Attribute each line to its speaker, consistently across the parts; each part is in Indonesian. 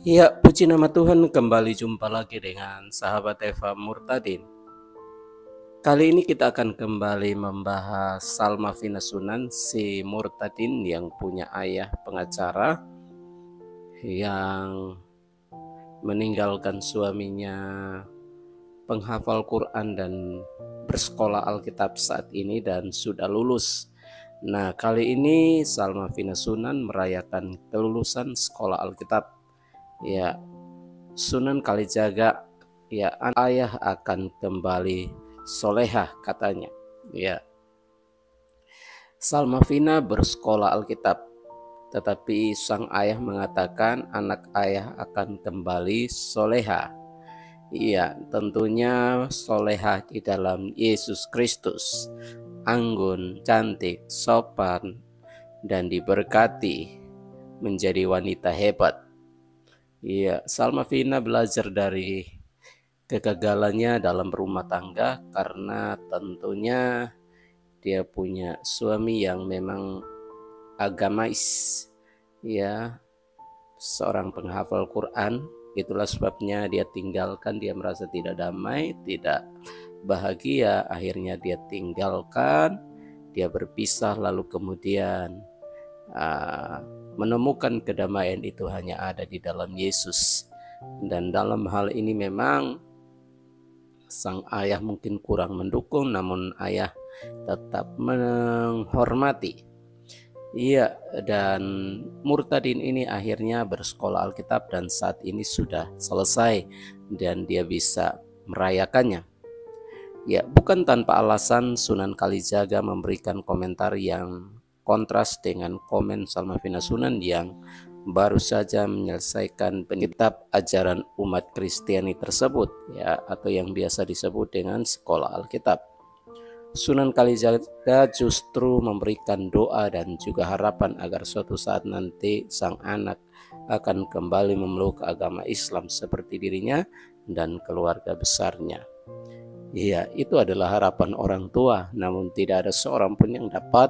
Speaker 1: Ya, puji nama Tuhan, kembali jumpa lagi dengan sahabat Eva Murtadin. Kali ini kita akan kembali membahas Salma Vina Sunan, si Murtadin yang punya ayah pengacara yang meninggalkan suaminya penghafal Quran dan bersekolah Alkitab saat ini dan sudah lulus. Nah, kali ini Salma Vina Sunan merayakan kelulusan sekolah Alkitab. Ya, Sunan Kalijaga, ya, ayah akan kembali solehah katanya. Ya, Salma Vina bersekolah Alkitab, tetapi sang ayah mengatakan anak ayah akan kembali soleha. Iya, tentunya soleha di dalam Yesus Kristus, anggun, cantik, sopan, dan diberkati menjadi wanita hebat. Iya, Salma Vina belajar dari kegagalannya dalam rumah tangga karena tentunya dia punya suami yang memang agamais, ya, seorang penghafal Quran. Itulah sebabnya dia tinggalkan, dia merasa tidak damai, tidak bahagia, akhirnya dia tinggalkan, dia berpisah, lalu kemudian menemukan kedamaian itu hanya ada di dalam Yesus. Dan dalam hal ini memang sang ayah mungkin kurang mendukung, namun ayah tetap menghormati. Iya, dan Murtadin ini akhirnya bersekolah Alkitab dan saat ini sudah selesai dan dia bisa merayakannya. Ya, bukan tanpa alasan Sunan Kalijaga memberikan komentar yang kontras dengan komen Salma Vina Sunan yang baru saja menyelesaikan kitab ajaran umat Kristiani tersebut, ya, atau yang biasa disebut dengan sekolah Alkitab. Sunan Kalijaga justru memberikan doa dan juga harapan agar suatu saat nanti sang anak akan kembali memeluk agama Islam seperti dirinya dan keluarga besarnya. Iya, itu adalah harapan orang tua, namun tidak ada seorang pun yang dapat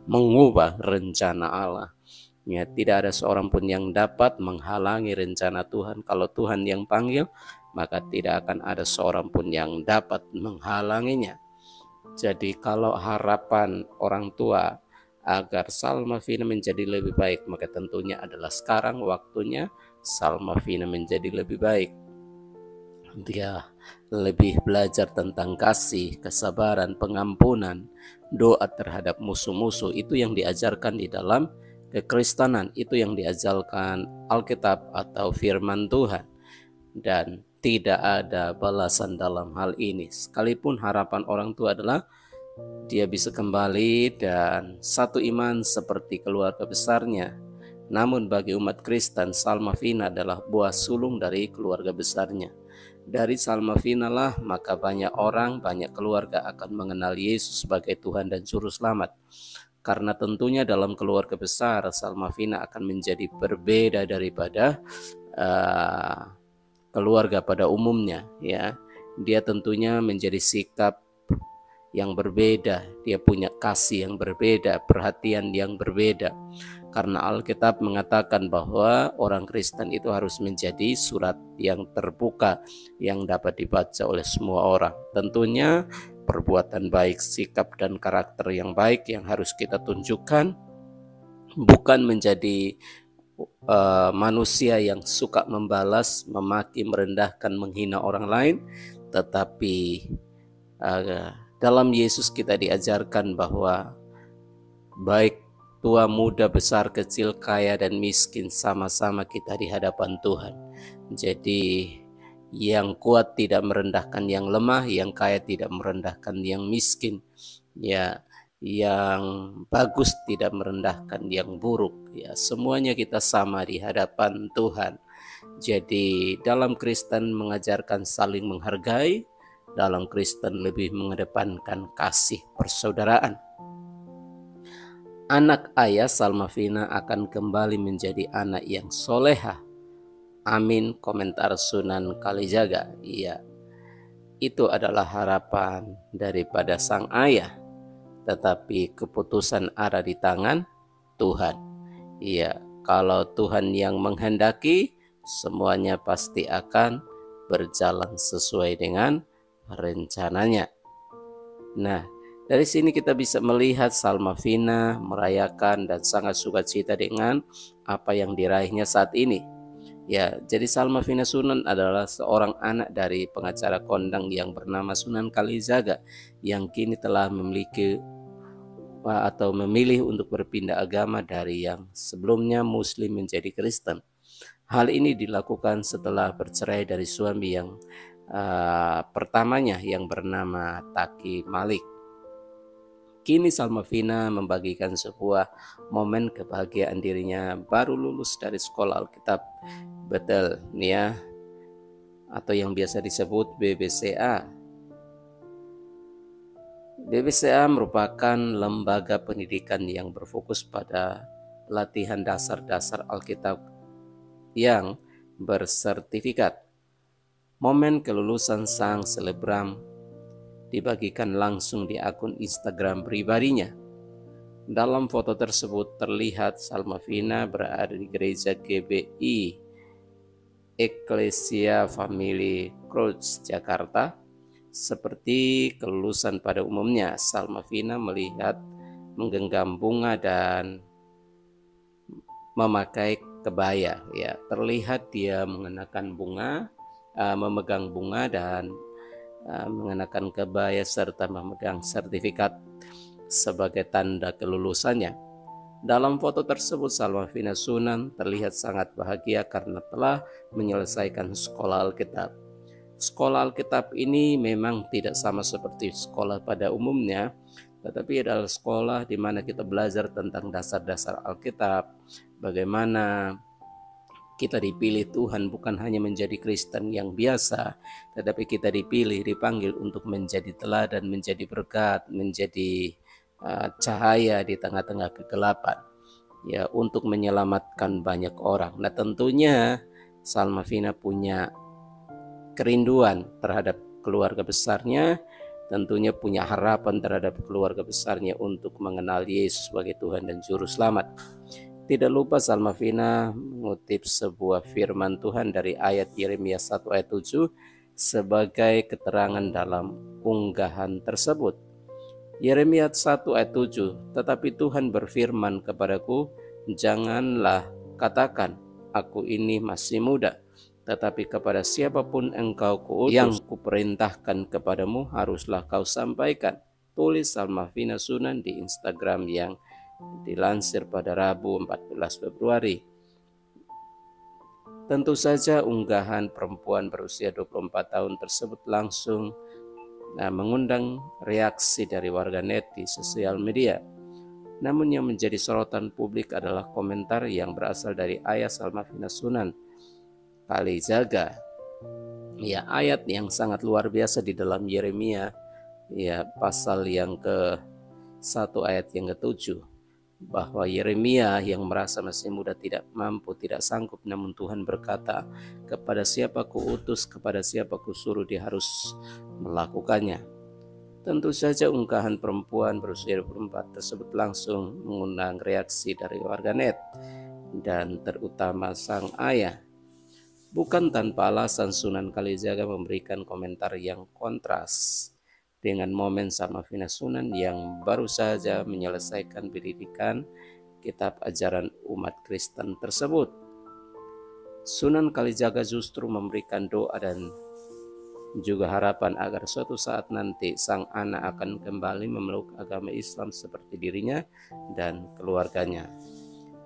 Speaker 1: mengubah rencana Allah. Ya, tidak ada seorang pun yang dapat menghalangi rencana Tuhan. Kalau Tuhan yang panggil, maka tidak akan ada seorang pun yang dapat menghalanginya. Jadi kalau harapan orang tua agar Salma Vina menjadi lebih baik, maka tentunya adalah sekarang waktunya Salma Vina menjadi lebih baik. Dia lebih belajar tentang kasih, kesabaran, pengampunan, doa terhadap musuh-musuh. Itu yang diajarkan di dalam kekristenan, itu yang diajarkan Alkitab atau firman Tuhan. Dan tidak ada balasan dalam hal ini. Sekalipun harapan orang tua adalah dia bisa kembali dan satu iman seperti keluarga besarnya. Namun bagi umat Kristen, Salma Vina adalah buah sulung dari keluarga besarnya. Dari Salma Vina lah maka banyak orang, banyak keluarga akan mengenal Yesus sebagai Tuhan dan Juru Selamat. Karena tentunya dalam keluarga besar, Salma Vina akan menjadi berbeda daripada keluarga pada umumnya, ya. Dia tentunya menjadi sikap yang berbeda, dia punya kasih yang berbeda, perhatian yang berbeda. Karena Alkitab mengatakan bahwa orang Kristen itu harus menjadi surat yang terbuka yang dapat dibaca oleh semua orang. Tentunya perbuatan baik, sikap dan karakter yang baik yang harus kita tunjukkan, bukan menjadi manusia yang suka membalas, memaki, merendahkan, menghina orang lain, tetapi dalam Yesus kita diajarkan bahwa baik tua, muda, besar, kecil, kaya, dan miskin sama-sama kita di hadapan Tuhan. Jadi yang kuat tidak merendahkan yang lemah, yang kaya tidak merendahkan yang miskin, ya, yang bagus tidak merendahkan yang buruk, ya, semuanya kita sama di hadapan Tuhan. Jadi dalam Kristen mengajarkan saling menghargai, dalam Kristen lebih mengedepankan kasih persaudaraan. Anak ayah Salma Vina akan kembali menjadi anak yang soleha. Amin, komentar Sunan Kalijaga. Iya, itu adalah harapan daripada sang ayah, tetapi keputusan ada di tangan Tuhan. Iya, Kalau Tuhan yang menghendaki, semuanya pasti akan berjalan sesuai dengan rencananya. Nah, dari sini kita bisa melihat Salmavina merayakan dan sangat sukacita dengan apa yang diraihnya saat ini. Ya, jadi Salmavina Sunan adalah seorang anak dari pengacara kondang yang bernama Sunan Kalijaga yang kini telah memiliki atau memilih untuk berpindah agama dari yang sebelumnya Muslim menjadi Kristen. Hal ini dilakukan setelah bercerai dari suami yang pertamanya yang bernama Taki Malik. Kini Salmavina membagikan sebuah momen kebahagiaan dirinya baru lulus dari sekolah Alkitab Bethel ya, atau yang biasa disebut BBCA. BBCA merupakan lembaga pendidikan yang berfokus pada latihan dasar-dasar Alkitab yang bersertifikat. Momen kelulusan sang selebgram dibagikan langsung di akun Instagram pribadinya. Dalam foto tersebut terlihat Salmavina berada di gereja GBI Ecclesia Family Church Jakarta. Seperti kelulusan pada umumnya, Salmavina melihat menggenggam bunga dan memakai kebaya. Ya, terlihat dia mengenakan bunga, memegang bunga dan mengenakan kebaya serta memegang sertifikat sebagai tanda kelulusannya. Dalam foto tersebut Salmavina Sunan terlihat sangat bahagia karena telah menyelesaikan sekolah Alkitab. Sekolah Alkitab ini memang tidak sama seperti sekolah pada umumnya, tetapi adalah sekolah di mana kita belajar tentang dasar-dasar Alkitab, bagaimana kita dipilih Tuhan bukan hanya menjadi Kristen yang biasa, tetapi kita dipanggil untuk menjadi teladan, menjadi berkat, menjadi cahaya di tengah-tengah kegelapan, ya, untuk menyelamatkan banyak orang. Nah, tentunya Salmavina punya kerinduan terhadap keluarga besarnya, tentunya punya harapan terhadap keluarga besarnya untuk mengenal Yesus sebagai Tuhan dan Juru Selamat. Tidak lupa Salmavina mengutip sebuah firman Tuhan dari ayat Yeremia 1 ayat 7 sebagai keterangan dalam unggahan tersebut. Yeremia 1 ayat 7, tetapi Tuhan berfirman kepadaku, janganlah katakan, aku ini masih muda. Tetapi kepada siapapun engkau kuutus yang kuperintahkan kepadamu haruslah kau sampaikan. Tulis Salmavina Sunan di Instagram yang dilansir pada Rabu 14 Februari. Tentu saja unggahan perempuan berusia 24 tahun tersebut langsung mengundang reaksi dari warganet di sosial media. Namun yang menjadi sorotan publik adalah komentar yang berasal dari ayah Salmavina Sunan Kalijaga. Ya, ayat yang sangat luar biasa di dalam Yeremia, ya, pasal yang ke-1 ayat yang ke-7, bahwa Yeremia yang merasa masih muda tidak mampu, tidak sanggup, namun Tuhan berkata, kepada siapa kuutus, kepada siapa kusuruh, dia harus melakukannya. Tentu saja unggahan perempuan berusia 24 tersebut langsung mengundang reaksi dari warganet dan terutama sang ayah. Bukan tanpa alasan Sunan Kalijaga memberikan komentar yang kontras dengan momen Salmavina Sunan yang baru saja menyelesaikan pendidikan kitab ajaran umat Kristen tersebut. Sunan Kalijaga justru memberikan doa dan juga harapan agar suatu saat nanti sang anak akan kembali memeluk agama Islam seperti dirinya dan keluarganya,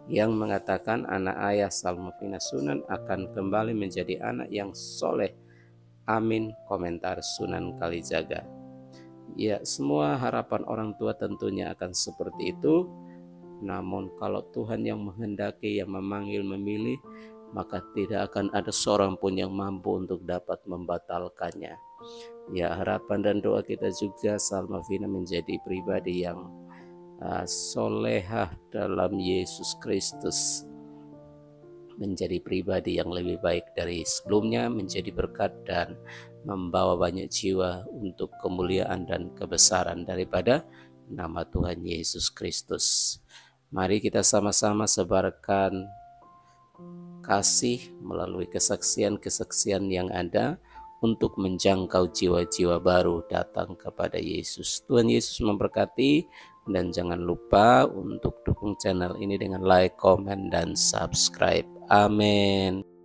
Speaker 1: yang mengatakan anak ayah Salmavina Sunan akan kembali menjadi anak yang soleh. Amin, komentar Sunan Kalijaga. Ya, semua harapan orang tua tentunya akan seperti itu. Namun kalau Tuhan yang menghendaki, yang memanggil, memilih, maka tidak akan ada seorang pun yang mampu untuk dapat membatalkannya. Ya, harapan dan doa kita juga Salmavina menjadi pribadi yang solehah dalam Yesus Kristus, menjadi pribadi yang lebih baik dari sebelumnya, menjadi berkat dan membawa banyak jiwa untuk kemuliaan dan kebesaran daripada nama Tuhan Yesus Kristus. Mari kita sama-sama sebarkan kasih, melalui kesaksian-kesaksian yang ada untuk menjangkau jiwa-jiwa baru datang kepada Yesus. Tuhan Yesus memberkati, dan jangan lupa untuk dukung channel ini dengan like, komen, dan subscribe. Amin.